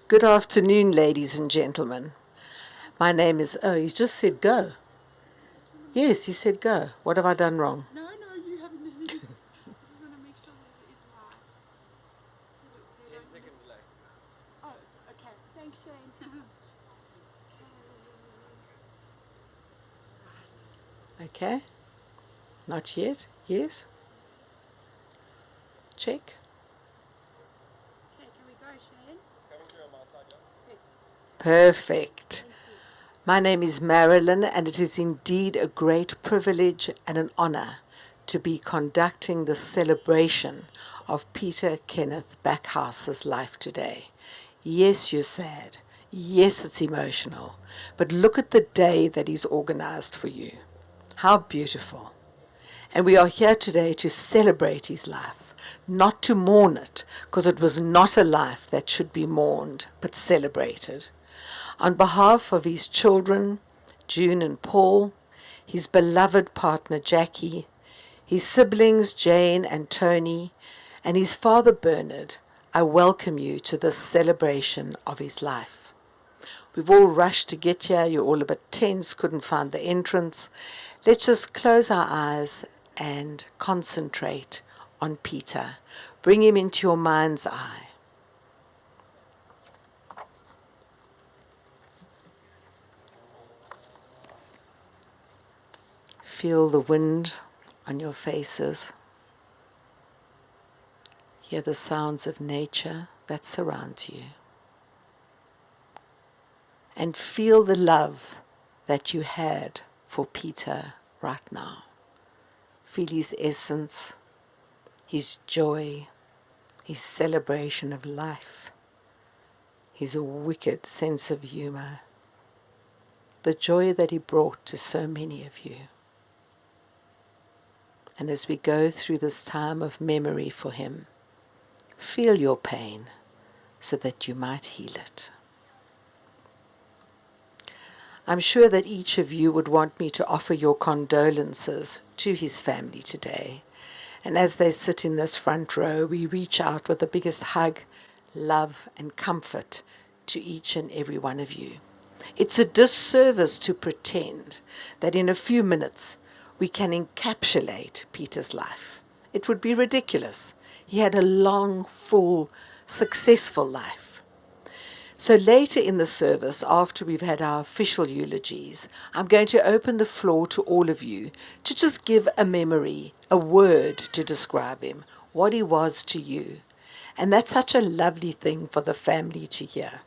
Good afternoon, ladies and gentlemen. My name is, oh, he's just said go. Yes, he said go. What have I done wrong? No, you haven't. I just want to make sure that it is right. So that 10 seconds delay. Oh, okay. Thanks, Shane. Okay. Not yet. Yes. Check. Okay, can we go, Shane? It's coming through on my side, yeah? Perfect. My name is Marilyn, and it is indeed a great privilege and an honor to be conducting the celebration of Peter Kenneth Backhouse's life today. Yes, you're sad. Yes, it's emotional. But look at the day that he's organized for you. How beautiful. And we are here today to celebrate his life, not to mourn it, because it was not a life that should be mourned, but celebrated. On behalf of his children, June and Paul, his beloved partner Jackie, his siblings Jane and Tony, and his father Bernard, I welcome you to this celebration of his life. We've all rushed to get here. You're all a bit tense, couldn't find the entrance. Let's just close our eyes and concentrate on Peter. Bring him into your mind's eye. Feel the wind on your faces. Hear the sounds of nature that surrounds you. And feel the love that you had for Peter right now. Feel his essence, his joy, his celebration of life, his wicked sense of humor, the joy that he brought to so many of you. And as we go through this time of memory for him, feel your pain so that you might heal it. I'm sure that each of you would want me to offer your condolences to his family today. And as they sit in this front row, we reach out with the biggest hug, love, and comfort to each and every one of you. It's a disservice to pretend that in a few minutes we can encapsulate Peter's life. It would be ridiculous. He had a long, full, successful life. So later in the service, after we've had our official eulogies, I'm going to open the floor to all of you to just give a memory, a word to describe him, what he was to you. And that's such a lovely thing for the family to hear.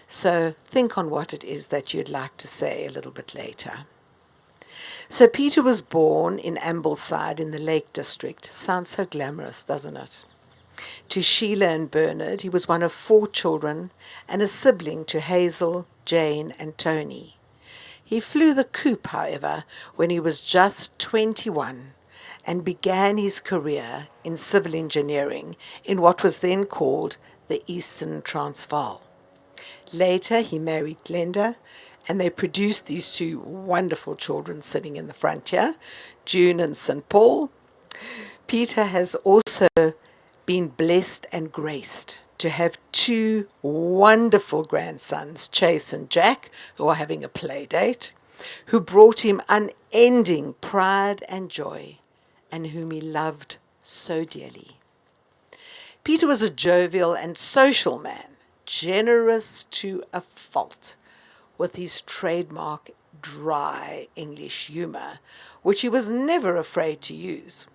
So think on what it is that you'd like to say a little bit later. So Peter was born in Ambleside in the Lake District. Sounds so glamorous, doesn't it? To Sheila and Bernard, he was one of 4 children and a sibling to Hazel, Jane, and Tony. He flew the coop, however, when he was just 21 and began his career in civil engineering in what was then called the Eastern Transvaal. Later, he married Glenda, and they produced these 2 wonderful children sitting in the front here, June and St. Paul. Peter has also been blessed and graced to have 2 wonderful grandsons, Chase and Jack, who are having a play date, who brought him unending pride and joy, and whom he loved so dearly. Peter was a jovial and social man, generous to a fault, with his trademark dry English humor, which he was never afraid to use.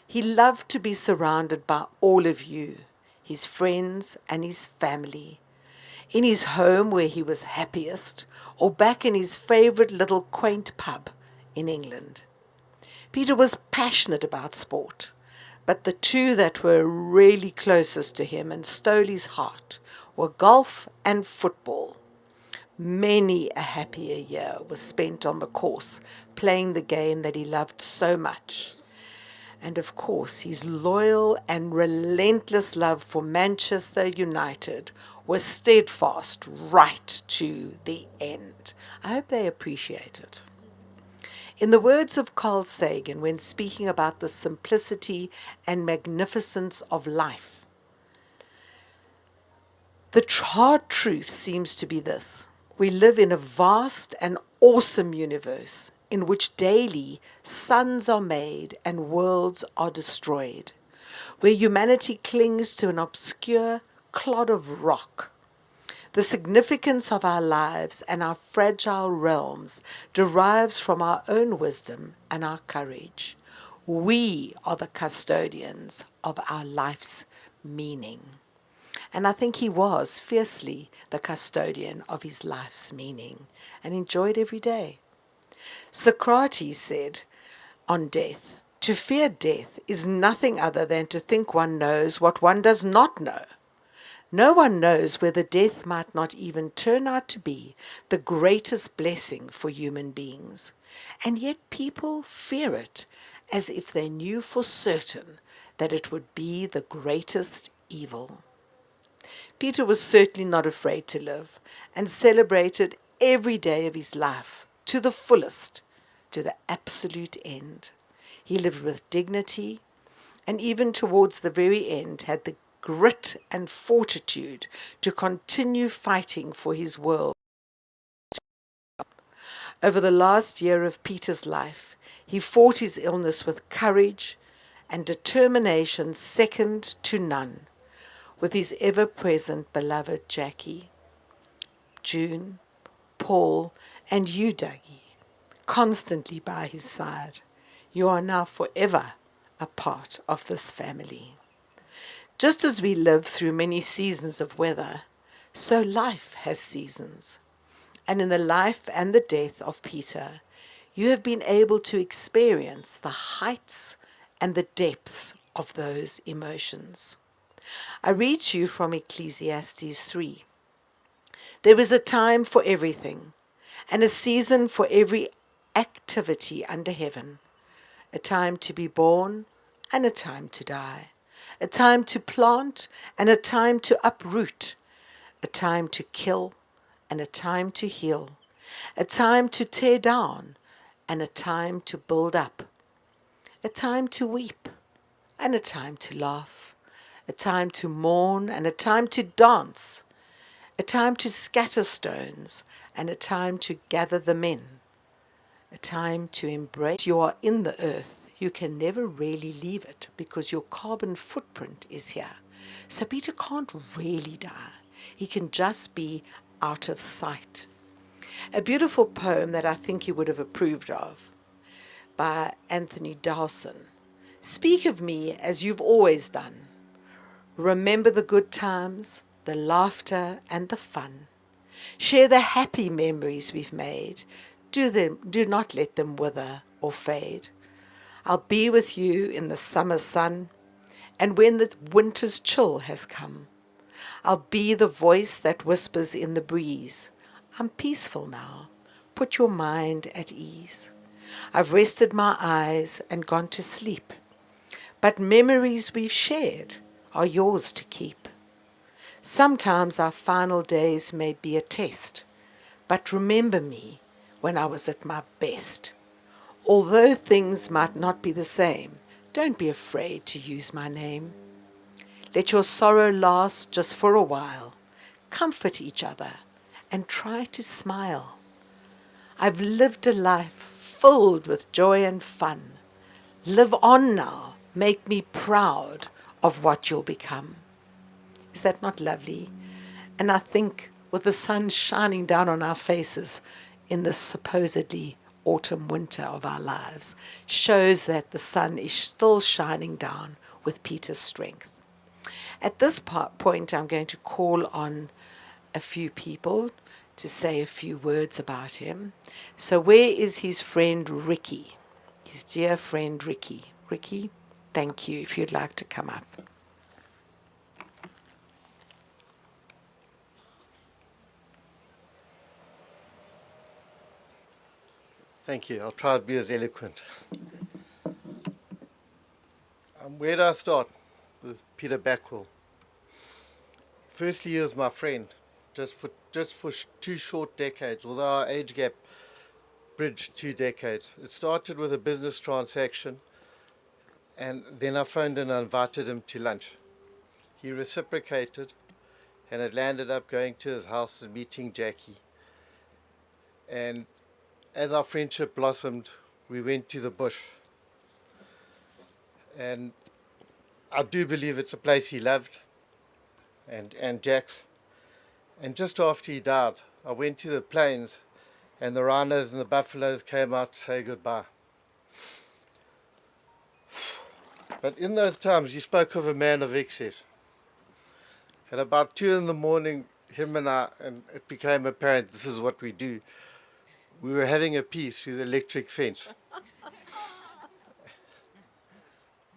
He loved to be surrounded by all of you, his friends and his family, in his home where he was happiest, or back in his favorite little quaint pub in England. Peter was passionate about sport, but the 2 that were really closest to him and stole his heart were golf and football. Many a happier year was spent on the course, playing the game that he loved so much. And of course, his loyal and relentless love for Manchester United was steadfast right to the end. I hope they appreciate it. In the words of Carl Sagan, when speaking about the simplicity and magnificence of life, The hard truth seems to be this: we live in a vast and awesome universe in which daily suns are made and worlds are destroyed, where humanity clings to an obscure clod of rock. The significance of our lives and our fragile realms derives from our own wisdom and our courage. We are the custodians of our life's meaning. And I think he was fiercely the custodian of his life's meaning and enjoyed every day. Socrates said on death, to fear death is nothing other than to think one knows what one does not know. No one knows whether death might not even turn out to be the greatest blessing for human beings. And yet people fear it as if they knew for certain that it would be the greatest evil. Peter was certainly not afraid to live and celebrated every day of his life to the fullest, to the absolute end. He lived with dignity and even towards the very end had the grit and fortitude to continue fighting for his world. Over the last year of Peter's life, he fought his illness with courage and determination second to none, with his ever-present beloved Jackie, June, Paul, and you, Dougie, constantly by his side. You are now forever a part of this family. Just as we live through many seasons of weather, so life has seasons. And in the life and the death of Peter, you have been able to experience the heights and the depths of those emotions. I read to you from Ecclesiastes 3. There is a time for everything, and a season for every activity under heaven, a time to be born and a time to die, a time to plant and a time to uproot, a time to kill and a time to heal, a time to tear down and a time to build up, a time to weep and a time to laugh, a time to mourn and a time to dance, a time to scatter stones and a time to gather them in, a time to embrace. You are in the earth. You can never really leave it because your carbon footprint is here. So Peter can't really die. He can just be out of sight. A beautiful poem that I think you would have approved of by Anthony Dowson. Speak of me as you've always done. Remember the good times, the laughter and the fun. Share the happy memories we've made. Do not let them wither or fade. I'll be with you in the summer sun, and when the winter's chill has come, I'll be the voice that whispers in the breeze. I'm peaceful now. Put your mind at ease. I've rested my eyes and gone to sleep, but memories we've shared are yours to keep. Sometimes our final days may be a test, but remember me when I was at my best. Although things might not be the same, don't be afraid to use my name. Let your sorrow last just for a while. Comfort each other and try to smile. I've lived a life filled with joy and fun. Live on now. Make me proud of what you'll become. Is that not lovely? And I think with the sun shining down on our faces in this supposedly autumn winter of our lives, shows that the sun is still shining down with Peter's strength. At this point, I'm going to call on a few people to say a few words about him. So where is his friend Ricky? His dear friend Ricky. Ricky, thank you, if you'd like to come up. Thank you. I'll try to be as eloquent. Where do I start? With Peter Backhouse. Firstly, he was my friend, just for 2 short decades, although our age gap bridged 2 decades. It started with a business transaction, and then I phoned and I invited him to lunch. He reciprocated, and it landed up going to his house and meeting Jackie. And as our friendship blossomed, we went to the bush. And I do believe it's a place he loved, and Jack's. And just after he died, I went to the plains, and the rhinos and the buffaloes came out to say goodbye. But in those times, you spoke of a man of excess. At about 2 in the morning, him and I, and it became apparent this is what we do. We were having a pee through the electric fence.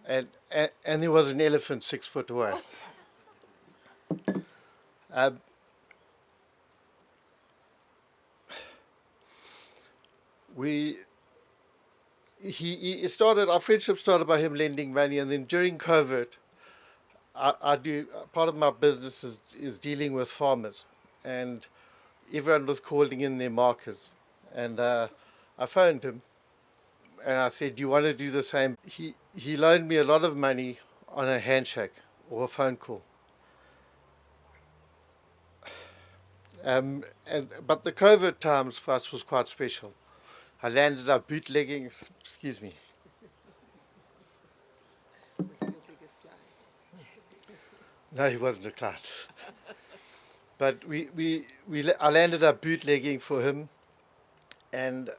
And there was an elephant 6 foot away. Um, he started, our friendship started by him lending money, and then during COVID, I do, part of my business is dealing with farmers, and everyone was calling in their markers. And I phoned him and I said, do you want to do the same? He loaned me a lot of money on a handshake or a phone call. But the COVID times for us was quite special. I landed up bootlegging, excuse me. Was he your biggest client? No, he wasn't a client. But I landed up bootlegging for him, and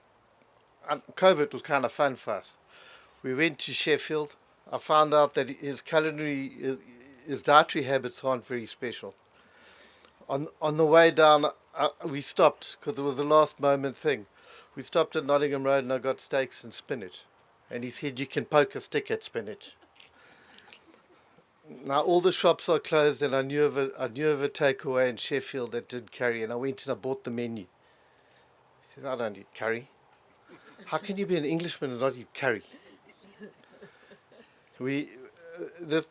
COVID was kind of fun for us. We went to Sheffield. I found out that his dietary habits aren't very special. On the way down, we stopped because it was a last moment thing. We stopped at Nottingham Road and I got steaks and spinach. And he said, you can poke a stick at spinach. Now all the shops are closed, and I knew of a takeaway in Sheffield that did curry, and I went and I bought the menu. He said, I don't eat curry. How can you be an Englishman and not eat curry? This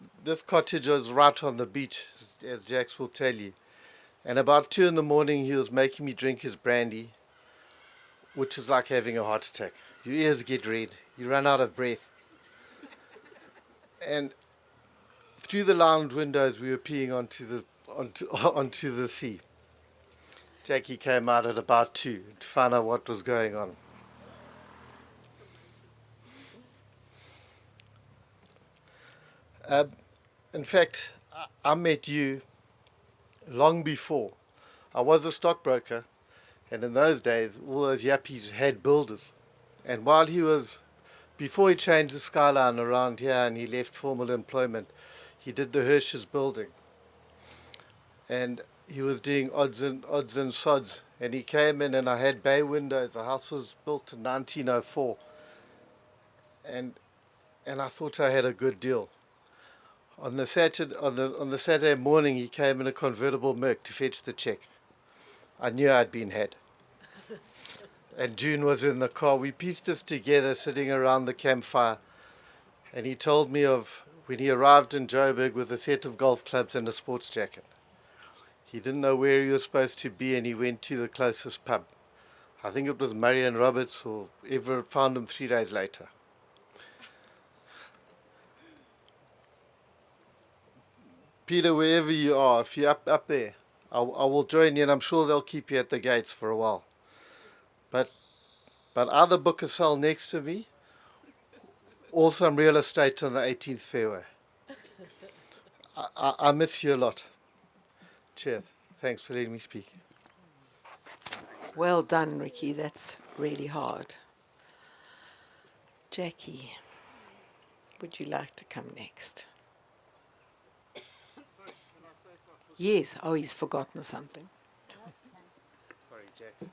cottage was right on the beach, as Jax will tell you. And about 2 in the morning, he was making me drink his brandy, which is like having a heart attack. Your ears get red, you run out of breath. And through the lounge windows, we were peeing onto the sea. Jackie came out at about 2 to find out what was going on. In fact, I met you long before. I was a stockbroker, and in those days, all those yappies had builders. And before he changed the skyline around here and he left formal employment, he did the Hirsch's building. And he was doing odds and sods. And he came in, and I had bay windows. The house was built in 1904. And I thought I had a good deal. On the Saturday morning, he came in a convertible Merc to fetch the check. I knew I'd been had. And June was in the car. We pieced this together sitting around the campfire. And he told me of when he arrived in Joburg with a set of golf clubs and a sports jacket. He didn't know where he was supposed to be, and he went to the closest pub. I think it was Murray and Roberts, or ever found him 3 days later. Peter, wherever you are, if you're up there, I will join you, and I'm sure they'll keep you at the gates for a while. But either book a cell next to me, or some real estate on the 18th fairway. I miss you a lot. Cheers. Thanks for letting me speak. Well done, Ricky. That's really hard. Jackie, would you like to come next? Yes. Oh, he's forgotten something. Sorry, Jax.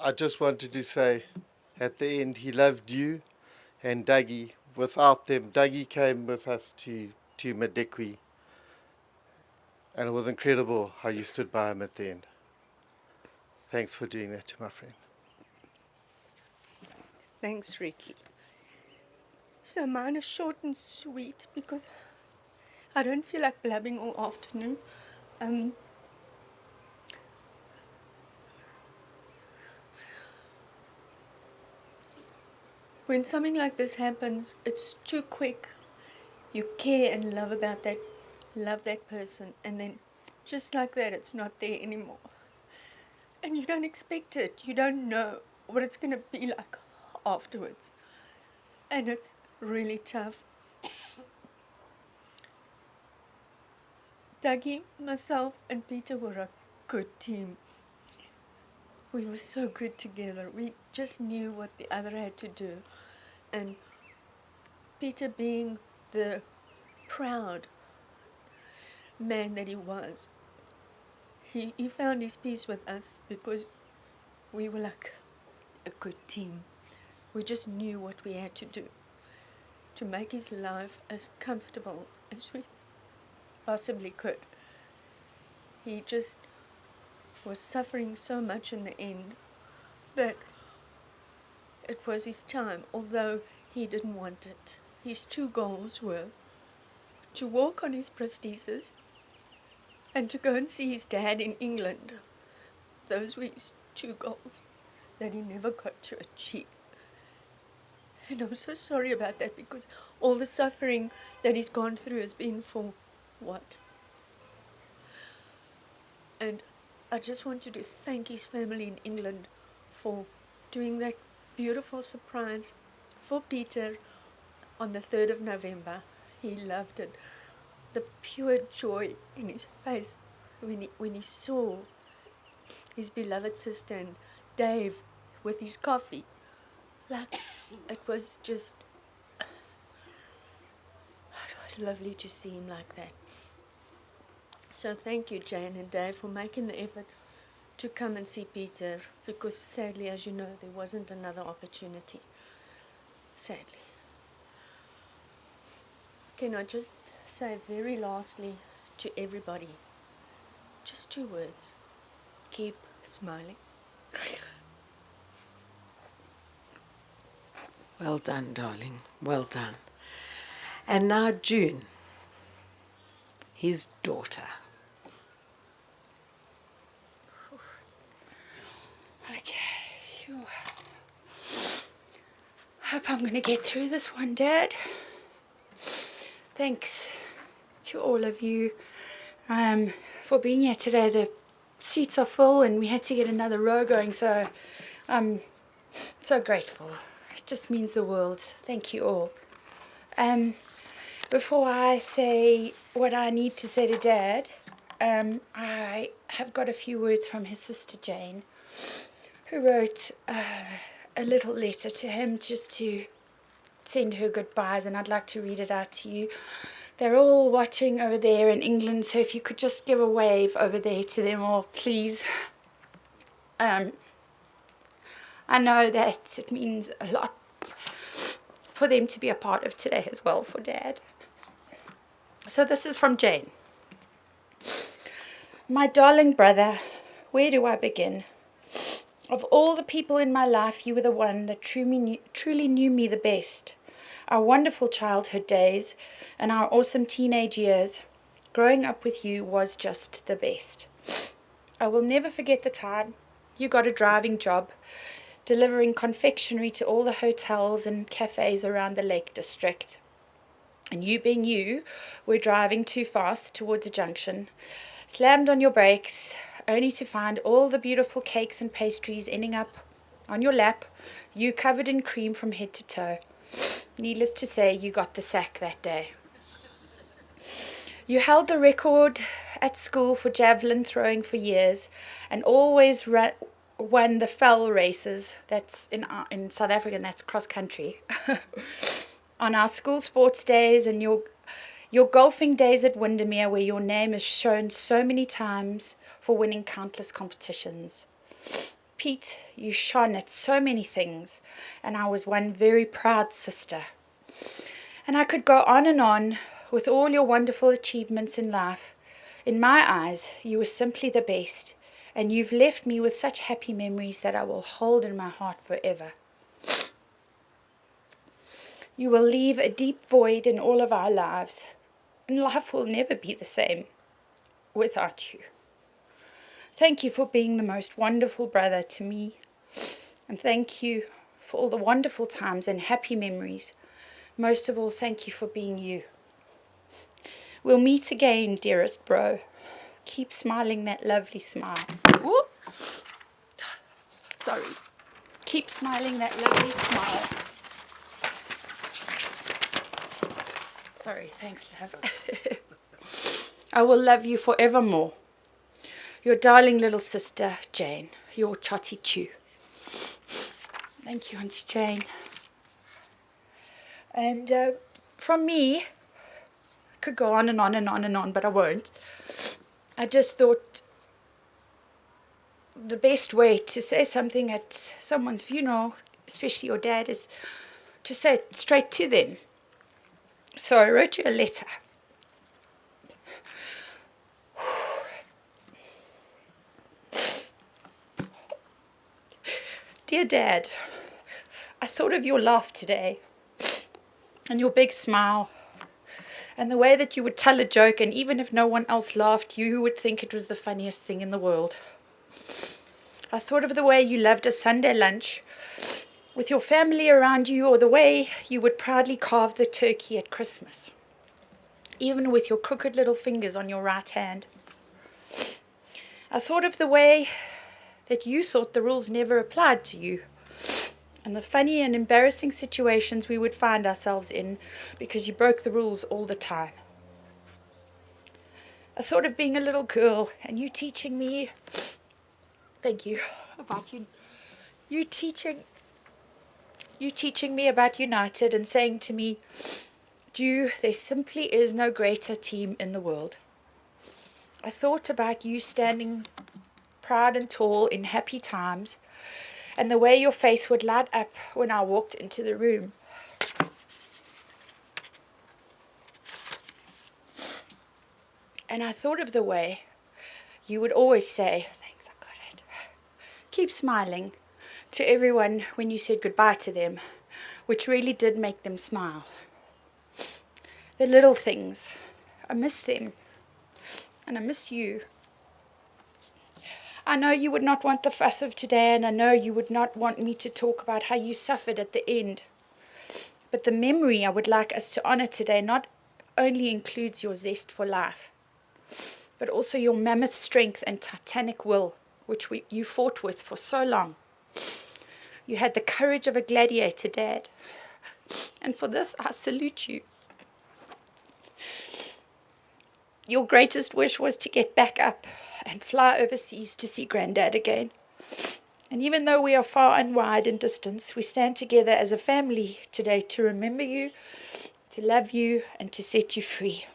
I just wanted to say, at the end, he loved you and Dougie. Without them, Dougie came with us to Madikwi, and it was incredible how you stood by him at the end. Thanks for doing that to my friend. Thanks, Ricky. So mine is short and sweet because I don't feel like blabbing all afternoon. When something like this happens, it's too quick. You care and love about that love that person, and then just like that, it's not there anymore. And you don't expect it. You don't know what it's going to be like afterwards. And it's really tough. Dougie, myself, and Peter were a good team. We were so good together. We just knew what the other had to do. And Peter, being the proud man that he was, he found his peace with us because we were like a good team. We just knew what we had to do to make his life as comfortable as we possibly could. He just was suffering so much in the end that it was his time, although he didn't want it. His two goals were to walk on his prosthesis and to go and see his dad in England. Those were his two goals that he never got to achieve. And I'm so sorry about that, because all the suffering that he's gone through has been for what? And I just wanted to thank his family in England for doing that beautiful surprise for Peter on the 3rd of November. He loved it. The pure joy in his face when he saw his beloved sister and Dave with his coffee. Like, it was just, it was lovely to see him like that. So thank you, Jane and Dave, for making the effort to come and see Peter, because sadly, as you know, there wasn't another opportunity. Sadly. Can I just say very lastly to everybody, just 2 words: keep smiling. Well done, darling. Well done. And now June, his daughter. Okay, sure. Hope I'm going to get through this one, Dad. Thanks to all of you for being here today. The seats are full and we had to get another row going, so I'm so grateful. It just means the world. Thank you all. Before I say what I need to say to Dad, I have got a few words from his sister Jane, who wrote a little letter to him just to send her goodbyes, and I'd like to read it out to you. They're all watching over there in England, so if you could just give a wave over there to them all, please. I know that it means a lot for them to be a part of today as well for Dad. So this is from Jane. My darling brother, where do I begin? Of all the people in my life, you were the one that truly knew me the best. Our wonderful childhood days and our awesome teenage years, growing up with you was just the best. I will never forget the time you got a driving job, delivering confectionery to all the hotels and cafes around the Lake District. And you being you, were driving too fast towards a junction, slammed on your brakes, only to find all the beautiful cakes and pastries ending up on your lap, you covered in cream from head to toe. Needless to say, you got the sack that day. You held the record at school for javelin throwing for years and always won the fell races. That's in South Africa, and that's cross country. On our school sports days and your golfing days at Windermere, where your name is shown so many times for winning countless competitions. Pete, you shone at so many things, and I was one very proud sister. And I could go on with all your wonderful achievements in life. In my eyes, you were simply the best, and you've left me with such happy memories that I will hold in my heart forever. You will leave a deep void in all of our lives, and life will never be the same without you. Thank you for being the most wonderful brother to me, and thank you for all the wonderful times and happy memories. Most of all, thank you for being you. We'll meet again, dearest bro. Keep smiling that lovely smile. Whoop. Sorry. Keep smiling that lovely smile. Sorry, thanks, love. I will love you forevermore. Your darling little sister, Jane. Your Chotty Chew. Thank you, Auntie Jane. And from me, I could go on and on and on and on, but I won't. I just thought the best way to say something at someone's funeral, especially your dad, is to say it straight to them. So I wrote you a letter. Dear Dad, I thought of your laugh today and your big smile and the way that you would tell a joke, and even if no one else laughed, you would think it was the funniest thing in the world. I thought of the way you loved a Sunday lunch with your family around you, or the way you would proudly carve the turkey at Christmas, even with your crooked little fingers on your right hand. I thought of the way that you thought the rules never applied to you, and the funny and embarrassing situations we would find ourselves in because you broke the rules all the time. I thought of being a little girl and you teaching me, thank you, about you teaching me about United and saying to me, Ju, there simply is no greater team in the world. I thought about you standing proud and tall in happy times, and the way your face would light up when I walked into the room. And I thought of the way you would always say, thanks, I got it, keep smiling to everyone when you said goodbye to them, which really did make them smile. The little things, I miss them, and I miss you. I know you would not want the fuss of today, and I know you would not want me to talk about how you suffered at the end. But the memory I would like us to honor today not only includes your zest for life, but also your mammoth strength and titanic will, which you fought with for so long. You had the courage of a gladiator, Dad. And for this, I salute you. Your greatest wish was to get back up and fly overseas to see Granddad again. And even though we are far and wide in distance, we stand together as a family today to remember you, to love you, and to set you free.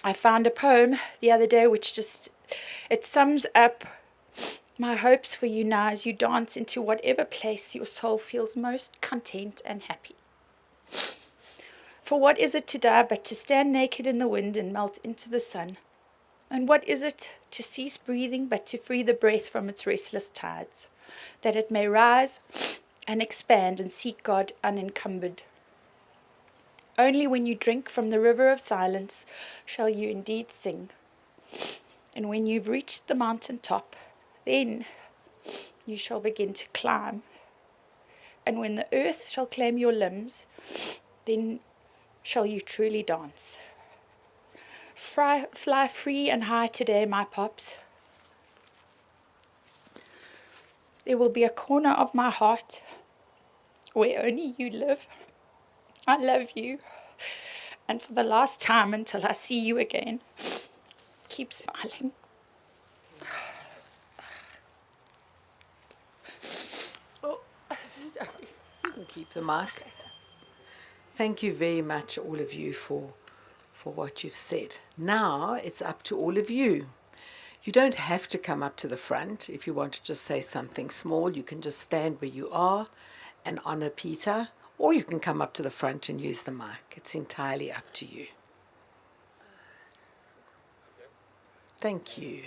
I found a poem the other day which it sums up my hopes for you now as you dance into whatever place your soul feels most content and happy. For what is it to die but to stand naked in the wind and melt into the sun? And what is it to cease breathing but to free the breath from its restless tides, that it may rise and expand and seek God unencumbered? Only when you drink from the river of silence shall you indeed sing. And when you've reached the mountain top, then you shall begin to climb. And when the earth shall claim your limbs, then shall you truly dance. Fly free and high today, my pops. There will be a corner of my heart where only you live. I love you. And for the last time until I see you again, keep smiling. Oh, sorry. You can keep the mic. Thank you very much, all of you, for what you've said. Now it's up to all of you. You don't have to come up to the front. If you want to just say something small, you can just stand where you are and honor Peter, or you can come up to the front and use the mic. It's entirely up to you. Thank you.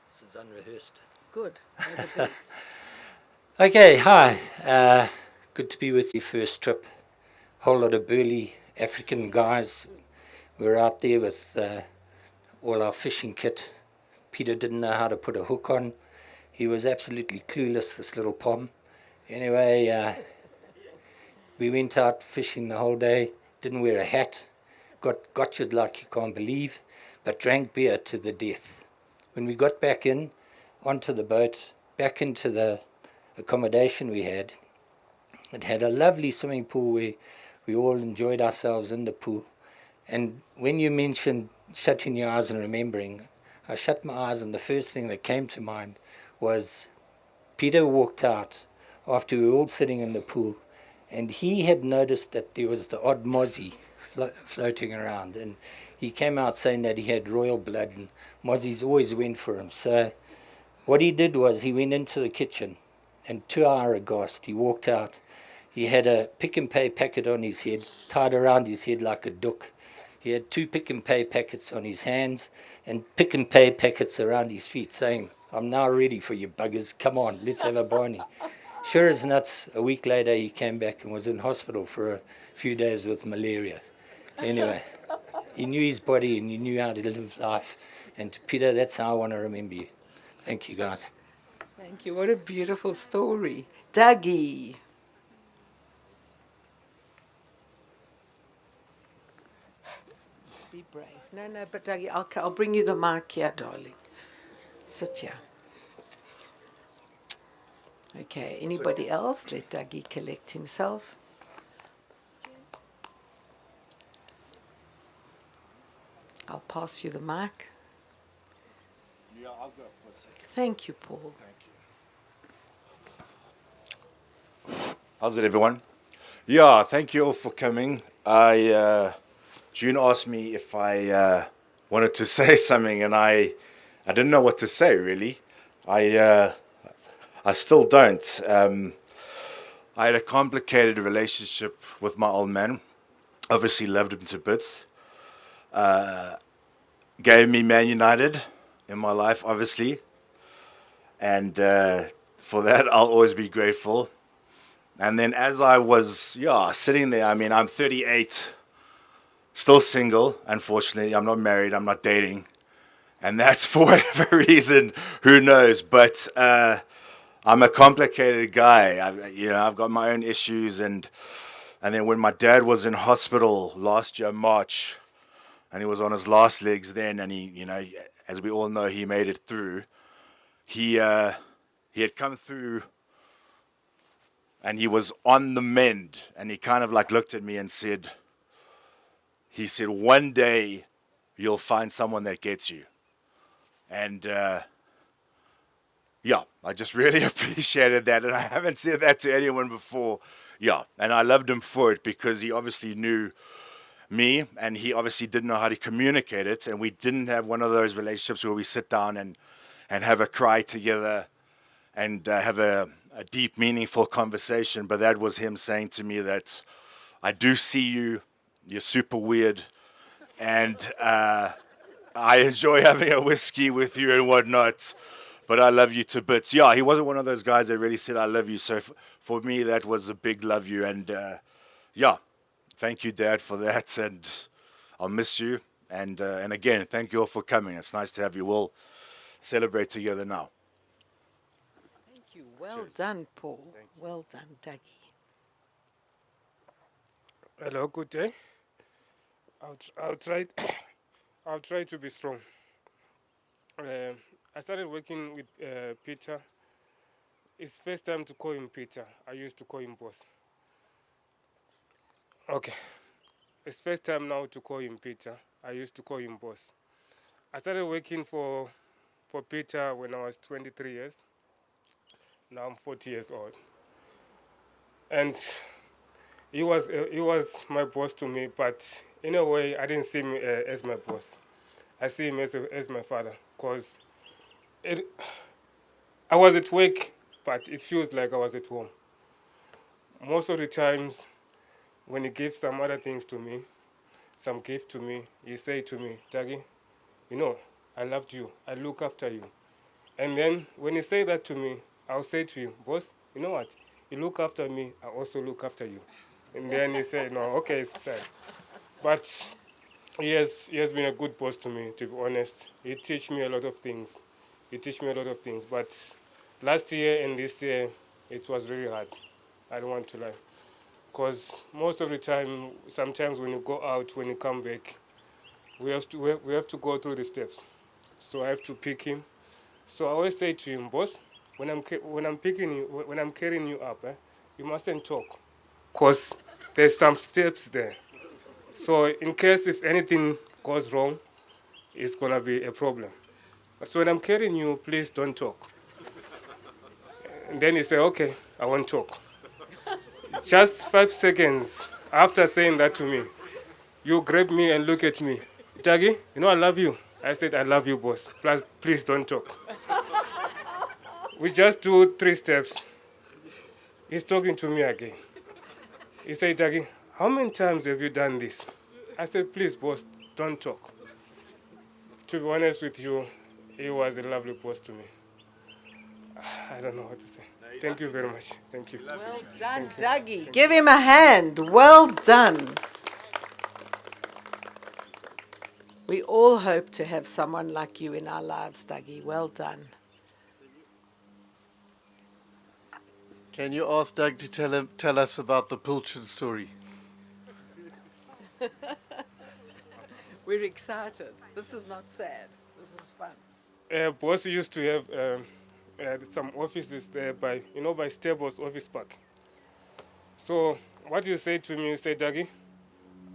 This is unrehearsed. Good. All the best. Okay, hi. Good to be with you. First trip. Whole lot of burly African guys. We're out there with all our fishing kit. Peter didn't know how to put a hook on. He was absolutely clueless, this little pom. Anyway, we went out fishing the whole day, didn't wear a hat, got gotcha'd like you can't believe, but drank beer to the death. When we got back in, onto the boat, back into the accommodation we had, it had a lovely swimming pool where we all enjoyed ourselves in the pool. And when you mentioned shutting your eyes and remembering, I shut my eyes and the first thing that came to mind was Peter walked out after we were all sitting in the pool, and he had noticed that there was the odd mozzie floating around, and he came out saying that he had royal blood and mozzies always went for him. So what he did was he went into the kitchen, and to our aghast, he walked out. He had a Pick and Pay packet on his head, tied around his head like a dook. He had 2 Pick and Pay packets on his hands and Pick and Pay packets around his feet, saying, "I'm now ready for you buggers. Come on, let's have a barney." Sure as nuts, a week later he came back and was in hospital for a few days with malaria. Anyway, he knew his body and he knew how to live life. And to Peter, that's how I want to remember you. Thank you, guys. Thank you. What a beautiful story. Dougie. Be brave. No, but Dougie, I'll bring you the mic here, darling. Sit here. Okay, anybody else? Let Dougie collect himself. I'll pass you the mic. Yeah, I'll go for a second. Thank you, Paul. Thank you. How's it, everyone? Yeah, thank you all for coming. June asked me if I wanted to say something, and I didn't know what to say, really. I still don't. I had a complicated relationship with my old man. Obviously loved him to bits. Gave me Man United in my life, obviously. And for that, I'll always be grateful. And then as I was, sitting there, I mean, I'm 38, still single, unfortunately. I'm not married, I'm not dating. And that's for whatever reason, who knows. But I'm a complicated guy. I've got my own issues. And then when my dad was in hospital last year, March, and he was on his last legs then, and he, as we all know, he made it through. He had come through, and he was on the mend, and he kind of like looked at me and said, one day you'll find someone that gets you. And I just really appreciated that, and I haven't said that to anyone before. And I loved him for it because he obviously knew me, and he obviously didn't know how to communicate it, and we didn't have one of those relationships where we sit down and have a cry together and have a deep, meaningful conversation. But that was him saying to me that I do see you, you're super weird, and I enjoy having a whiskey with you and whatnot, but I love you to bits. He wasn't one of those guys that really said I love you, so for me that was a big love you. And thank you, Dad, for that, and I'll miss you. And again, thank you all for coming. It's nice to have you all celebrate together now. Thank you. Well done, Paul. Well done, Dougie. Hello, good day. I'll try. I'll try to be strong. I started working with Peter. It's first time to call him Peter. I used to call him boss. Okay. It's first time now to call him Peter. I used to call him boss. I started working for Peter when I was 23 years. Now I'm 40 years old. And he was my boss to me, but in a way I didn't see him as my boss. I see him as my father, because I was at work, but it feels like I was at home. Most of the times when he gives some other things to me, some gift to me, he say to me, "Dougie, I loved you, I look after you." And then when he say that to me, I'll say to him, "Boss, you know what? You look after me, I also look after you." And then he said, "No, okay, it's fine." But he has been a good boss to me, to be honest. He teach me a lot of things. But last year and this year, it was really hard. I don't want to lie. Because most of the time, sometimes when you go out, when you come back, we have to go through the steps. So I have to pick him. So I always say to him, boss, when I'm picking you, when I'm carrying you up, you mustn't talk, cause there's some steps there. So in case if anything goes wrong, it's gonna be a problem. So when I'm carrying you, please don't talk. And then he said, okay, I won't talk. Just 5 seconds after saying that to me, you grab me and look at me. Jackie, you know I love you. I said, I love you, boss. Please don't talk. We just do 3 steps. He's talking to me again. He said, Jackie, how many times have you done this? I said, please, boss, don't talk. To be honest with you, he was a lovely boss to me. I don't know what to say. Thank you very much. Thank you. Well done, Dougie. Give him a hand. Well done. We all hope to have someone like you in our lives, Dougie. Well done. Can you ask Doug to tell us about the Pilchard story? We're excited. This is not sad. This is fun. Boss used to have some offices there by Stable's office park. So what you say to me, you say, Dougie,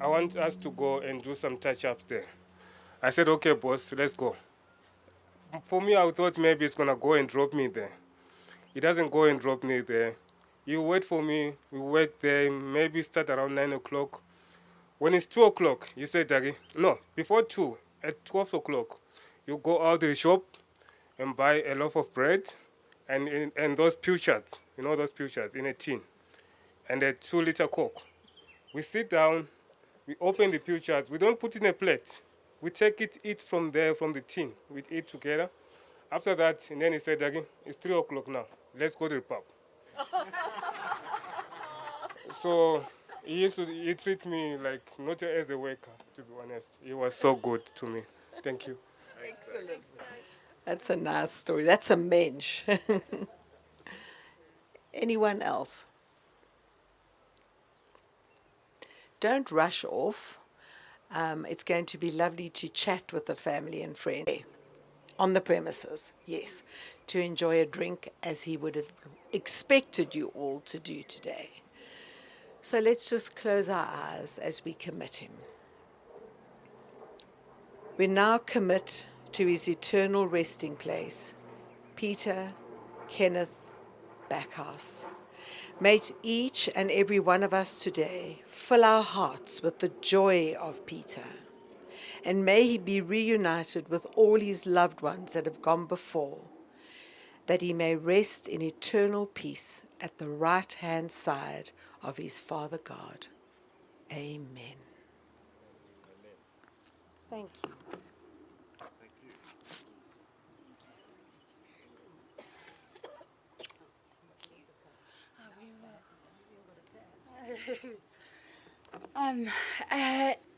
I want us to go and do some touch-ups there. I said, okay, boss, let's go. For me, I thought maybe it's going to go and drop me there. He doesn't go and drop me there. You wait for me. We work there, maybe start around 9 o'clock. When it's 2 o'clock, you say, Dougie, no, before 2, at 12 o'clock, you go out to the shop and buy a loaf of bread and those pilchards, those pilchards in a tin, and a 2-liter Coke. We sit down, we open the pilchards. We don't put in a plate. We take it, eat from there, from the tin. We eat together. After that, and then he said, Dougie, it's 3 o'clock now. Let's go to the pub. So he treat me like not as a worker, to be honest. He was so good to me. Thank you. Excellent. That's a nice story. That's a mensch. Anyone else? Don't rush off. It's going to be lovely to chat with the family and friends on the premises, yes, to enjoy a drink as he would have expected you all to do today. So let's just close our eyes as we commit him. We now commit to his eternal resting place, Peter Kenneth Backhouse. May each and every one of us today fill our hearts with the joy of Peter, and may he be reunited with all his loved ones that have gone before, that he may rest in eternal peace at the right-hand side of his Father God. Amen. Thank you.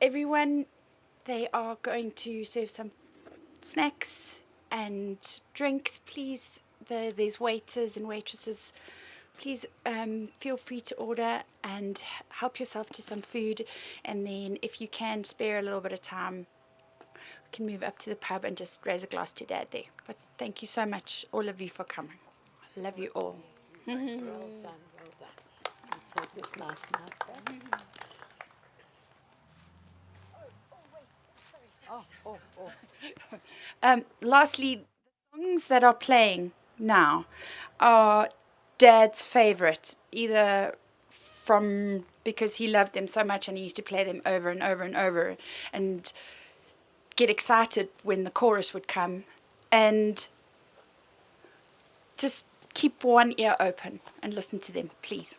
Everyone, they are going to serve some snacks and drinks. Please, there's waiters and waitresses. Please feel free to order and help yourself to some food. And then if you can spare a little bit of time, we can move up to the pub and just raise a glass to Dad there. But thank you so much, all of you, for coming. I love you all. Well done, well done. You take this nice knife back. Lastly, the songs that are playing now are Dad's favorite, either from because he loved them so much and he used to play them over and over and over and get excited when the chorus would come, and just keep one ear open and listen to them, please.